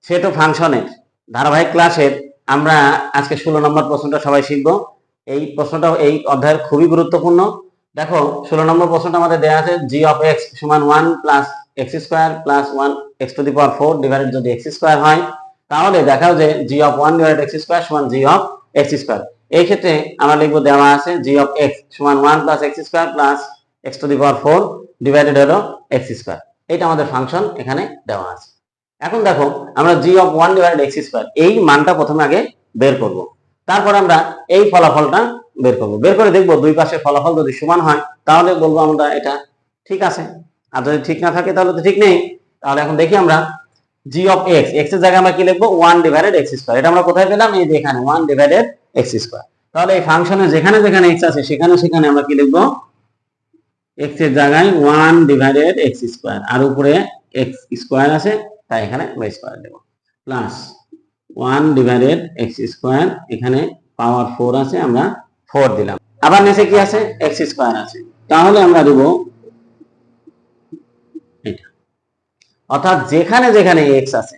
Set ও ফাংশনের ধারাবাহিক ক্লাসের আমরা আজকে 16 নম্বর প্রশ্নটা সবাই শিখবো। এই প্রশ্নটা এই অধ্যায়ের খুবই গুরুত্বপূর্ণ। দেখো 16 নম্বর প্রশ্নটা আমাদের দেওয়া আছে জি অফ এক্স সমান 1 plus x square plus 1 X to the power 4 divided যদি এক্স স্কোয়ার হয়, তাহলে দেখাও যে জি অফ 1 ডিভাইডেড এক্স স্কোয়ার সমান জি অফ এক্স স্কোয়ার। এই ক্ষেত্রে আমরা লিখবো দেওয়া আছে জি অফ এক্স সমান 1 plus x square plus x to the power 4 divided হলো এক্স স্কোয়ার। এটা আমাদের ফাংশন এখানে দেওয়া আছে। এখন দেখো আমরা জি অফ 1 ডিভাইডেড এক্স স্কোয়ার এই মানটা প্রথমে আগে বের করব, তারপর আমরা এই ফলাফলটা বের করব। বের করে দেখবো দুই পাশে ফলাফল যদি সমান হয় তাহলে বলবো আমরা এটা ঠিক আছে, আর যদি ঠিক না থাকে তাহলে তো ঠিক নেই। তাহলে এখন দেখি আমরা জি অফ এক্স, এক্স এর জায়গায় আমরা কি লিখবো 1 ডিভাইডেড এক্স স্কোয়ার। এটা আমরা কোথায় পেলাম? এই যে এখানে 1 ডিভাইডেড এক্স স্কোয়ার। তাহলে এই ফাংশনে যেখানে যেখানে এক্স আছে সেখানে সেখানে আমরা কি লিখবো? এক্স এর জায়গায় 1 ডিভাইডেড এক্স স্কোয়ার, আর উপরে এক্স স্কোয়ার আছে তাই এখানে স্কোয়ার দেব, প্লাস 1 ডিভাইডেড এক্স স্কোয়ার, এখানে পাওয়ার 4 আছে আমরা 4 দিলাম, আবার নিচে কি আছে? এক্স স্কোয়ার আছে। তাহলে আমরা দেব এটা, অর্থাৎ যেখানে যেখানে এক্স আছে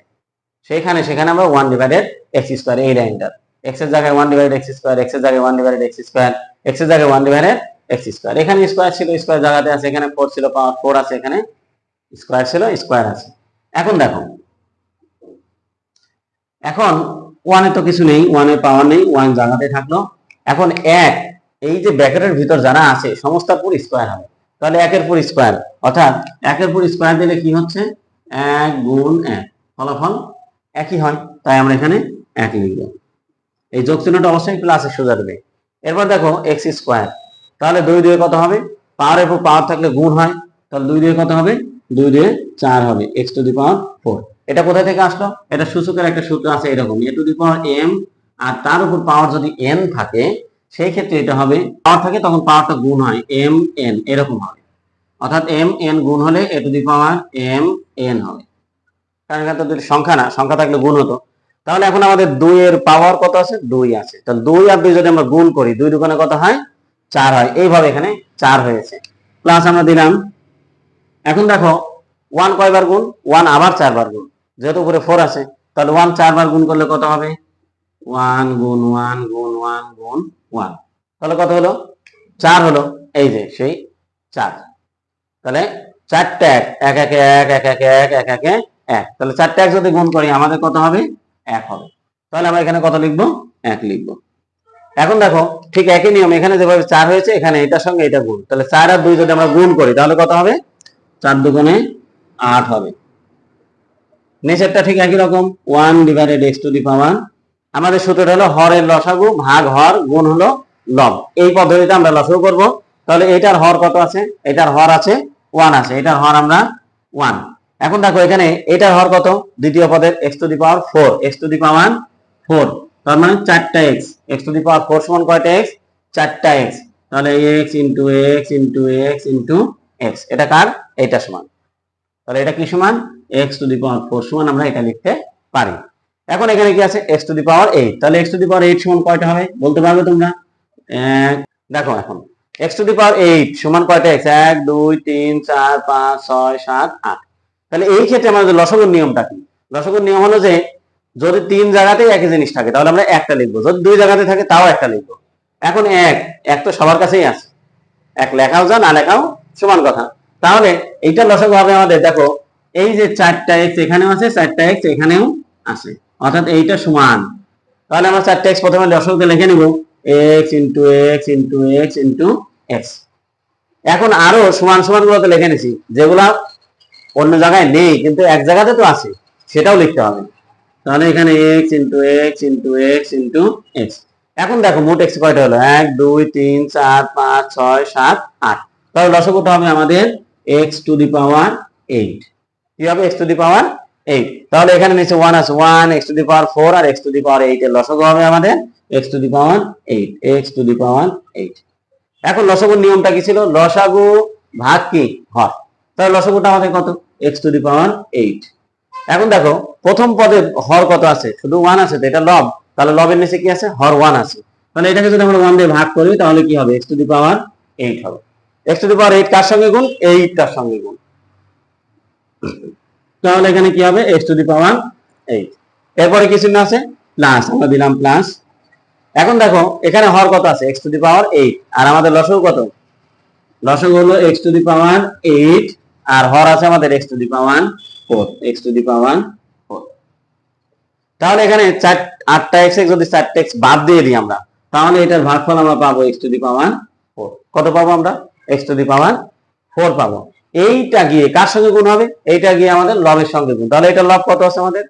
সেখানে সেখানে আমরা 1 ডিভাইডেড এক্স স্কোয়ার, এই লাইনটা এক্স এর জায়গায় 1 ডিভাইডেড এক্স স্কোয়ার, এক্স এর জায়গায় 1 ডিভাইডেড এক্স স্কোয়ার, এক্স এর জায়গায় 1 ডিভাইডেড এক্স স্কোয়ার। এখানে স্কোয়ার ছিল, স্কোয়ার জায়গাতে আছে, এখানে 4 ছিল, পাওয়ার 4 আছে, এখানে স্কোয়ার ছিল, স্কোয়ার আছে। এখন দেখো, এখন 1 এ তো কিছু নেই, 1 এর পাওয়ার নেই, 1 জায়গাতে থাকলো। এখন 1 এই যে ব্র্যাকেটের ভিতর যারা আছে সমস্ত পুরো স্কোয়ার হবে, তাহলে 1 এর পুরো স্কোয়ার, অর্থাৎ 1 এর পুরো স্কোয়ার দিলে কি হচ্ছে? 1 গুণ 1, ফলাফল একই হয়, তাই আমরা এখানে 1 লিখব। এই যোগ চিহ্নটা অবশ্যই প্লাসের সোজা দেবে। এরপর দেখো এক্স স্কোয়ার, তাহলে 2 2 কত হবে? পাওয়ারের উপর পাওয়ার থাকলে গুণ হয়, তাহলে 2 2 কত হবে? 2 2 4 হবে, এক্স টু দি পাওয়ার 4। এটা কোথা থেকে আসলো? এটা সূচকের একটা সূত্র আছে এরকম, এ টু দি পাওয়ার এম, আর তার উপর পাওয়ার যদি এন থাকে সেই ক্ষেত্রে এটা হবে, পাওয়ার থাকে তখন পাওয়ারটা গুণ হয়, এম এন এরকম হবে, অর্থাৎ এম এন গুণ হলে A to the power M N হবে। কারণ এখানে তো সংখ্যা না, সংখ্যা থাকলে গুণ হতো। তাহলে এখন আমাদের 2 এর পাওয়ার কত আছে? 2 আছে, তাহলে 2 আর 2 যদি আমরা গুণ করি 2 দুগুণে কত হয়? 4 হয়। এইভাবে এখানে 4 হয়েছে, প্লাস আমরা দিলাম। এখন দেখো 1 কয়বার গুণ? 1 আবার 4 বার গুণ, যেহেতু উপরে 4 আছে তাহলে 1 4 বার গুণ করলে কত হবে? 1 গুণ 1 গুণ 1 গুণ 1, তাহলে কত হলো? 4 হলো, এই যে সেই 4। তাহলে 4টা 1 1 1 1 1 1 1 1 1, তাহলে 4টা 1 যদি গুণ করি আমাদের কত হবে? 1 হবে। তাহলে আমরা এখানে কত লিখবো? 1 লিখবো। এখন দেখো ঠিক একই নিয়ম, এখানে যেভাবে 4 হয়েছে এখানে এটার সঙ্গে এটা গুণ, তাহলে 4 আর 2 যদি আমরা গুণ করি তাহলে কত হবে? 4 দুগুণে 8 হবে। নিচেরটা ঠিক একই রকম, 1 ডিভাইডেড এক্স টু দি পাওয়ার, আমাদের সূত্রটা হলো হরের লসাগু ভাগ হর গুণ হলো লব। এই পদ্ধতিতে আমরা লসাগু করব। তাহলে এটার হর কত আছে? এটার হর আছে 1 আছে, এটার হর আমরা 1। এখন দেখো এখানে এটার হর কত? দ্বিতীয় পদের X to the power 4, X to the power 4, তার মানে 4টা X, X to the power 4 সমান কয়টা এক্স? 4টা এক্স। তাহলে X into X into X into X, এটা কার? এটা সমান। তাহলে এটা কি সমান? এক্স টু দি পাওয়ার 4 সমান আমরা এটা লিখতে পারি। এখন এখানে কি আছে? এক্স টু দি পাওয়ার 8, তাহলে এক্স টু দি পাওয়ার 8 সমান কয়টা হবে বলতে পারবে তোমরা? দেখো এখন এক্স টু দি পাওয়ার 8 সমান কয়টা এক্স? 1 2 3 4 5 6 7 8। তাহলে এই ক্ষেত্রে আমাদের লসাগুর নিয়মটা কি? লসাগুর নিয়ম হলো যে যদি 3 জায়গাতেই একই জিনিস থাকে তাহলে আমরা একটা লিখবো, যদি 2 জায়গাতে থাকে তাও একটা লিখবো। এখন এক তো সবার কাছেই আছে, এক লেখাও যা না লেখাও সমান কথা। তাহলে এইটা লসাগু হবে আমাদের, দেখো এই যে 4টা এক্স এখানেও আছে, 4টা এক্স এখানেও আছে, অর্থাৎ এইটা সমান। তাহলে আমরা 4টা এক্স প্রথমে লসাগুতে লিখে নিব, x into X into X into x. এখন আরো সমান সমান গুলোতে লিখে নিছি, যেগুলা অন্য জায়গায় নেই কিন্তু এক জায়গাতে তো আছে, সেটাও লিখতে হবে। তাহলে এখানে x into X into X into x. এখন দেখো মোট এক্স কয়টা হলো? 1 2 3 4 5 6 7 8। তাহলে লসাগুটা হবে আমাদের এক্স টু দি পাওয়ার 8। কি হবে? X to the power 8। তাহলে এখানে নিচে 1 আছে, 1 এক্স টু দি পাওয়ার 4 আর এক্স টু দি পাওয়ার 8 এর লসাগু হবে আমাদের X to the power 8, X to the power 8। এখন লসাগুর নিয়মটা কি ছিল? লসাগু ভাগ কি? হর। তাহলে লসাগুটা আমাদের কত? X to the power 8। এখন দেখো প্রথম পদের হর কত আছে? শুধু 1 আছে, তো এটা লব, তাহলে লবের নিচে কি আছে? হর 1 আছে। তাহলে এটাকে যদি আমরা 1 দিয়ে ভাগ করি তাহলে কি হবে? এক্স টু দি পাওয়ার 8 হবে। এক্স টু দি পাওয়ার 8 কার সঙ্গে গুণ? 8 টার সঙ্গে গুণ। তাহলে এখানে কি হবে? X to the power 8। এরপরে কি চিহ্ন আছে? প্লাস, আমরা দিলাম প্লাস। এখন দেখো এখানে হর কত আছে? x টু দি পাওয়ার 8, আর আমাদের লসাগু কত? লসাগু হলো x টু দি পাওয়ার 8, আর হর আছে আমাদের x to the power 4, x to the power 4। তাহলে এখানে 8টা x যদি 4টা x বাদ দিয়ে দিই আমরা, তাহলে এটার ভাগফল আমরা পাবো x টু দি পাওয়ার 4। কত পাবো আমরা? x টু দি পাওয়ার 4 পাবো। এইটা গিয়ে কার সঙ্গে গুণ হবে? এইটা গিয়ে আমাদের লবের সঙ্গে গুণ। তাহলে এটা লব কত আছে আমাদের?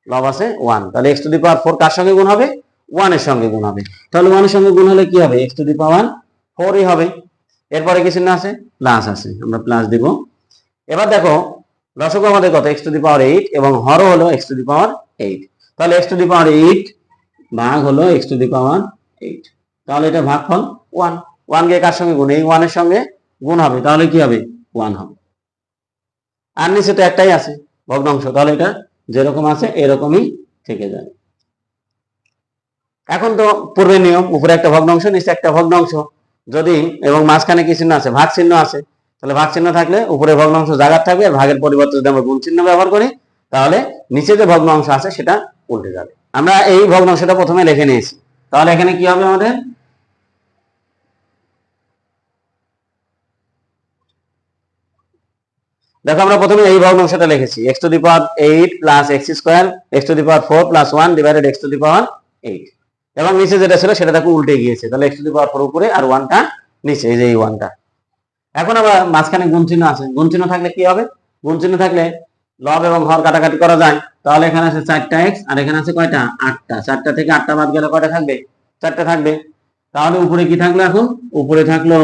লব আছে 1। তাহলে x টু দি পাওয়ার 4 কার সঙ্গে গুণ হবে? 1 এর সঙ্গে গুণ হবে। তাহলে 1 এর সঙ্গে গুণ হলে কি হবে? x টু দি পাওয়ার 4 ই হবে। এরপরে কি চিহ্ন আছে? প্লাস আছে, আমরা প্লাস দিব। এবার দেখো লসাগু আমাদের কত? x টু দি পাওয়ার 8 এবং হরও হলো x টু দি পাওয়ার 8। তাহলে x টু দি পাওয়ার 8 ভাগ হলো x টু দি পাওয়ার 8। তাহলে এটা ভাগফল 1। 1 কে কার সঙ্গে গুণ? এই 1 এর সঙ্গে গুণ হবে। তাহলে কি হবে? 1 হবে। আর নিচে তো একটাই আছে ভগ্নাংশ, তাহলে এটা যেরকম আছে এরকমই থেকে যাবে। এখন তো পূর্বের নিয়ম, উপরে একটা ভগ্নাংশ নিচে একটা ভগ্নাংশ, যদি এবং মাঝখানে কি চিহ্ন আছে? ভাগ চিহ্ন আছে। তাহলে ভাগ চিহ্ন থাকলে উপরে ভগ্নাংশ জায়গা থাকবে, আর ভাগের পরিবর্তে যদি আমরা গুণ চিহ্ন ব্যবহার করি তাহলে নিচে যে ভগ্নাংশ আছে সেটা উল্টে যাবে। আমরা এই ভগ্নাংশটা প্রথমে লিখে নিয়েছি। তাহলে এখানে কি হবে আমাদের? দেখো আমরা প্রথমে এই ভগ্নাংশটা লিখেছি, x to the power 8 plus x square x to the power 4 plus 1 divided x to the power 8। এবং নিচে যেটা ছিল সেটা দেখো উল্টে গিয়েছে, তাহলে x টু দি পাওয়ার 4 উপরে আর 1টা নিচে, এই যে এই 1টা। এখন আবার মাঝখানে গুণ চিহ্ন আছে, গুণ চিহ্ন থাকলে কি হবে? গুণ চিহ্ন থাকলে লব এবং হর কাটাকাটি করা যায়। তাহলে এখানে আছে 4টা x আর এখানে আছে কয়টা? 8টা। 4টা থেকে 8টা বাদ গেলে কয়টা থাকবে? 4টা থাকবে। তাহলে উপরে কি থাকলো? এখন উপরে থাকলো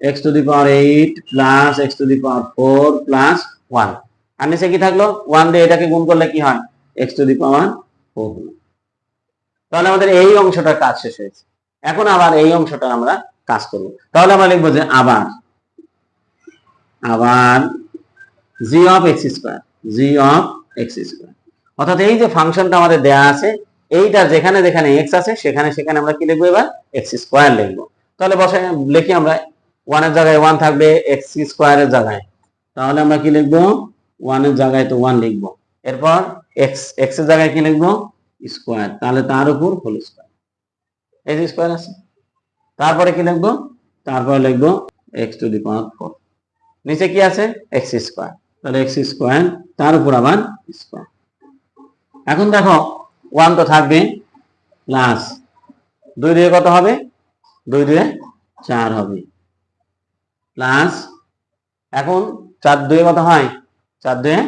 x to the power 8 plus x to the power 4 plus 1, আর নিচে কি থাকলো? 1 দিয়ে এটাকে গুণ করলে কি হয়? x টু দি পাওয়ার 4 হলো। তাহলে আমাদের এই অংশটার কাজ শেষ হয়েছে। এখন আবার এই অংশটা আমরা কাজ করব। তাহলে আমরা লিখবো যে আবার g of x square, g of x square, অর্থাৎ এই যে ফাংশনটা আমাদের দেয়া আছে এইটা যেখানে যেখানে x আছে সেখানে সেখানে আমরা কি লিখবো? এবার x স্কয়ার লিখবো। তাহলে বসাই লিখি আমরা, 1 এর জায়গায় 1 থাকবে x স্কয়ারের জায়গায়, তাহলে আমরা কি লিখবো? 1 এর জায়গায় তো 1 লিখবো। এরপর x এর জায়গায় কি লিখবো? স্কয়ার, তাহলে তার উপর হোল স্কয়ার, এই যে স্কয়ার আছে। তারপরে কি লিখবো? তারপরে লিখবো x টু দি পাওয়ার 4, নিচে কি আছে? x স্কয়ার, তাহলে x স্কয়ার তার উপর আবার স্কয়ার। এখন দেখো 1 তো থাকবে, প্লাস 2 দিয়ে কত হবে? 2 দিয়ে 4 হবে, প্লাস এখন 4 দিয়ে কত হয়? 4 দিয়ে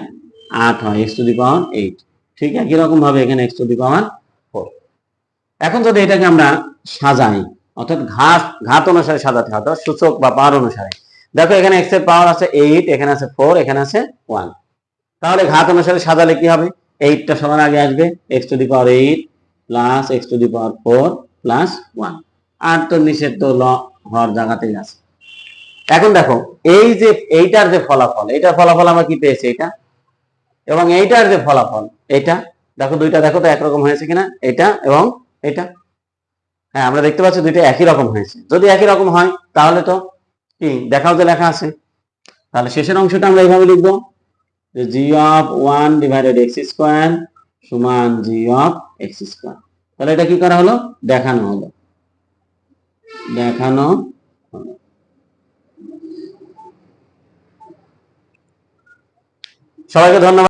8 হয়, x টু দি পাওয়ার 8। ঠিক একই রকম ভাবে এখানে x টু দি পাওয়ার 4। এখন যদি এটাকে আমরা সাজাই, অর্থাৎ ঘাত অনুসারে সাজাতে হয়, অর্থাৎ সূচক বা পাওয়ার অনুসারে। দেখো এখানে x এর পাওয়ার আছে 8, এখানে আছে 4, এখানে আছে 1। তাহলে ঘাত অনুসারে সাজালে কি হবে? 8টা সবার আগে আসবে, x to the power 8 plus x to the power 4 plus 1, আর তো নিচের তো হর জায়গাতেই আছে। এখন দেখো এই যে এইটার যে ফলাফল, এইটার ফলাফল আমরা কি পেয়েছি? এটা এবং এইটার যে ফলাফল এটা, দেখো দুইটা দেখো তো একরকম হয়েছে কিনা, এটা এবং এটা। হ্যাঁ, আমরা দেখতে পাচ্ছি দুইটা একই রকম হয়েছে। যদি একই রকম হয় তাহলে তো কি দেখাও যে লেখা আছে। তাহলে শেষের অংশটা আমরা এইভাবে লিখবো যে g of 1 divided x square সমান g অফ x স্কয়ার। তাহলে এটা কি করা হলো? দেখানো হলো, দেখানো হলো। সবাইকে ধন্যবাদ।